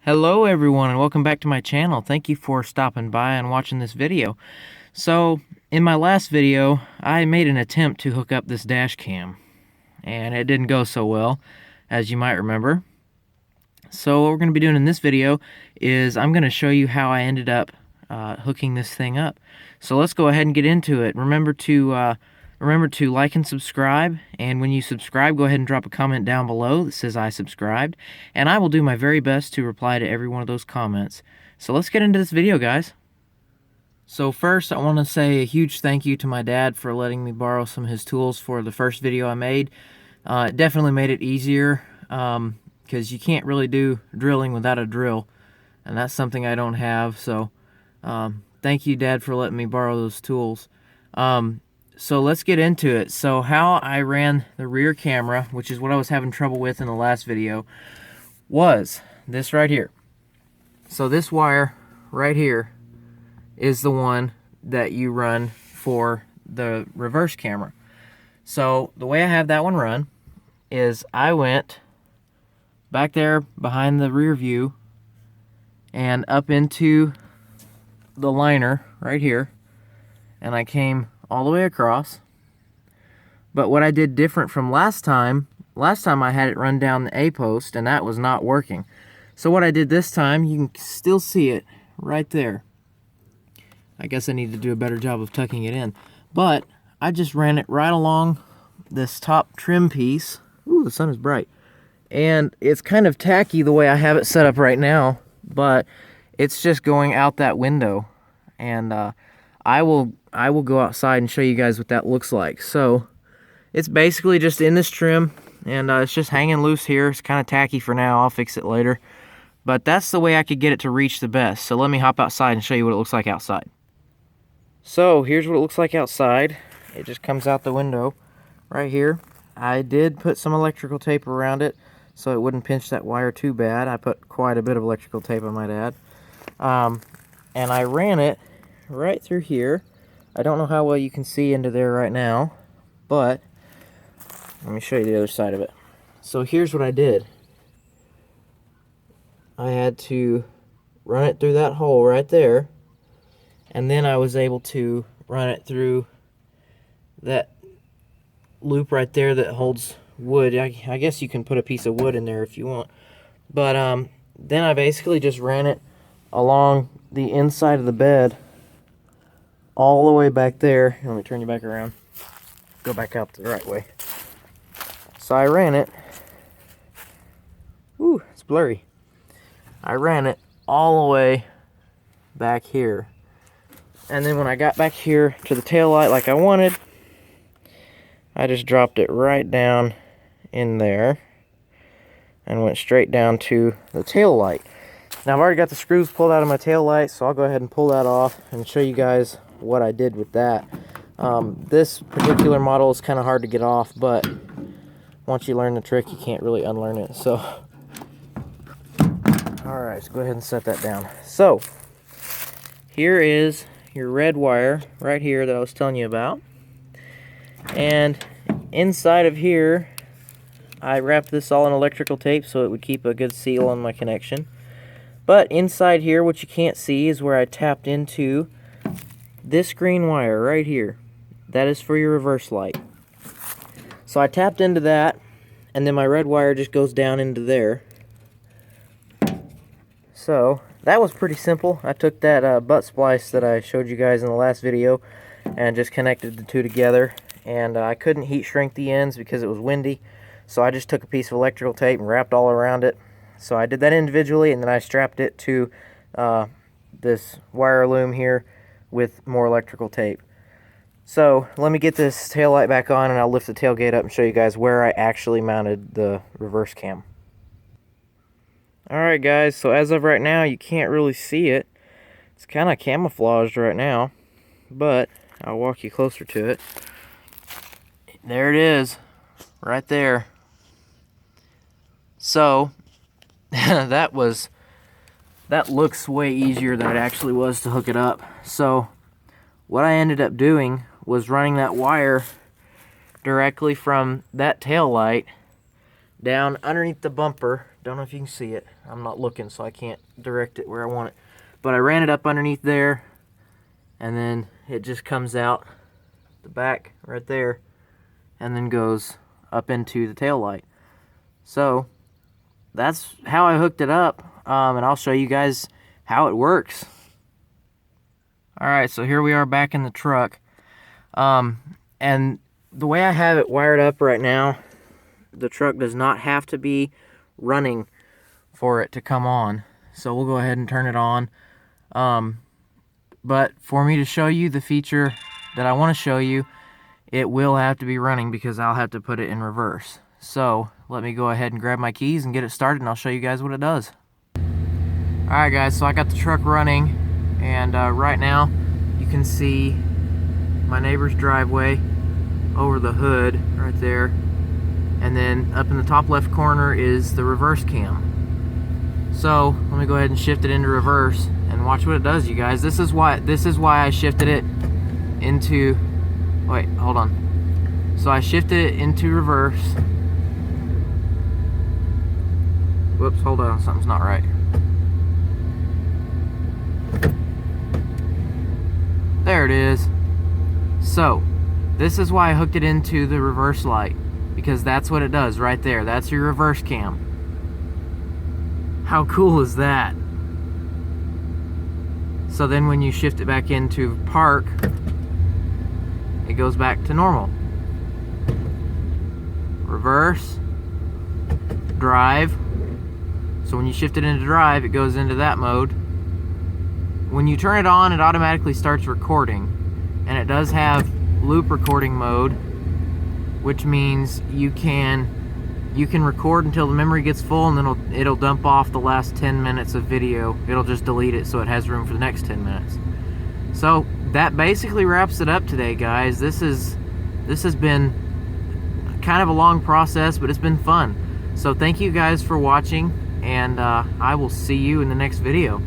Hello everyone and welcome back to my channel. Thank you for stopping by and watching this video. So, in my last video, I made an attempt to hook up this dash cam, and it didn't go so well, as you might remember. So what we're going to be doing in this video is I'm going to show you how I ended up hooking this thing up. So let's go ahead and get into it. Remember to like and subscribe, and when you subscribe, go ahead and drop a comment down below that says I subscribed, and I will do my very best to reply to every one of those comments. So let's get into this video, guys. So first, I want to say a huge thank you to my dad for letting me borrow some of his tools for the first video I made. It definitely made it easier, because you can't really do drilling without a drill, and that's something I don't have. So thank you, Dad, for letting me borrow those tools. So let's get into it. So how I ran the rear camera, which is what I was having trouble with in the last video, was this right here. So this wire right here is the one that you run for the reverse camera. So the way I have that one run is I went back there behind the rear view and up into the liner right here, and I came all the way across. But what I did different from last time I had it run down the A post and that was not working. So what I did this time, you can still see it right there. I guess I need to do a better job of tucking it in. But I just ran it right along this top trim piece. Ooh, the sun is bright. And it's kind of tacky the way I have it set up right now, but it's just going out that window. And I will go outside and show you guys what that looks like. So it's basically just in this trim, and it's just hanging loose here. It's kind of tacky for now. I'll fix it later. But that's the way I could get it to reach the best. So let me hop outside and show you what it looks like outside. So here's what it looks like outside. It just comes out the window right here. I did put some electrical tape around it so it wouldn't pinch that wire too bad. I put quite a bit of electrical tape, I might add. And I ran it right through here. I don't know how well you can see into there right now, but let me show you the other side of it. So here's what I did. I had to run it through that hole right there, and then I was able to run it through that loop right there that holds wood. I guess you can put a piece of wood in there if you want. But then I basically just ran it along the inside of the bed all the way back there. Let me turn you back around. Go back out the right way. So I ran it. Ooh, it's blurry. I ran it all the way back here. And then when I got back here to the tail light like I wanted, I just dropped it right down in there and went straight down to the tail light. Now I've already got the screws pulled out of my tail light, so I'll go ahead and pull that off and show you guys what I did with that. This particular model is kind of hard to get off, but once you learn the trick, you can't really unlearn it. So, alright, so go ahead and set that down. So, here is your red wire right here that I was telling you about. And inside of here, I wrapped this all in electrical tape so it would keep a good seal on my connection. But inside here, what you can't see is where I tapped into this green wire right here. That is for your reverse light. So I tapped into that, and then my red wire just goes down into there. So that was pretty simple. I took that butt splice that I showed you guys in the last video and just connected the two together. And I couldn't heat shrink the ends because it was windy. So I just took a piece of electrical tape and wrapped all around it. So I did that individually, and then I strapped it to this wire loom here with more electrical tape. So let me get this tail light back on, and I'll lift the tailgate up and show you guys where I actually mounted the reverse cam. Alright guys, so as of right now, you can't really see it. It's kind of camouflaged right now, but I'll walk you closer to it. There it is, right there. So that looks way easier than it actually was to hook it up. So what I ended up doing was running that wire directly from that tail light down underneath the bumper. Don't know if you can see it. I'm not looking, so I can't direct it where I want it. But I ran it up underneath there, and then it just comes out the back right there, and then goes up into the tail light. So that's how I hooked it up, and I'll show you guys how it works. Alright, so here we are back in the truck, and the way I have it wired up right now, the truck does not have to be running for it to come on. So we'll go ahead and turn it on. But for me to show you the feature that I want to show you, it will have to be running because I'll have to put it in reverse. So let me go ahead and grab my keys and get it started, and I'll show you guys what it does. Alright guys, so I got the truck running, and right now you can see my neighbor's driveway over the hood right there, and then up in the top left corner is the reverse cam. So let me go ahead and shift it into reverse and watch what it does, you guys. This is why I shifted it into, wait, hold on. So I shifted it into reverse. Whoops, hold on, something's not right. There it is. So this is why I hooked it into the reverse light, because that's what it does right there. That's your reverse cam. How cool is that? So then when you shift it back into park, it goes back to normal. Reverse, drive. So when you shift it into drive, it goes into that mode. When you turn it on, it automatically starts recording, and it does have loop recording mode, which means you can record until the memory gets full, and then it'll dump off the last 10 minutes of video. It'll just delete it so it has room for the next 10 minutes. So that basically wraps it up today, guys. This has been kind of a long process, but it's been fun. So thank you guys for watching, and I will see you in the next video.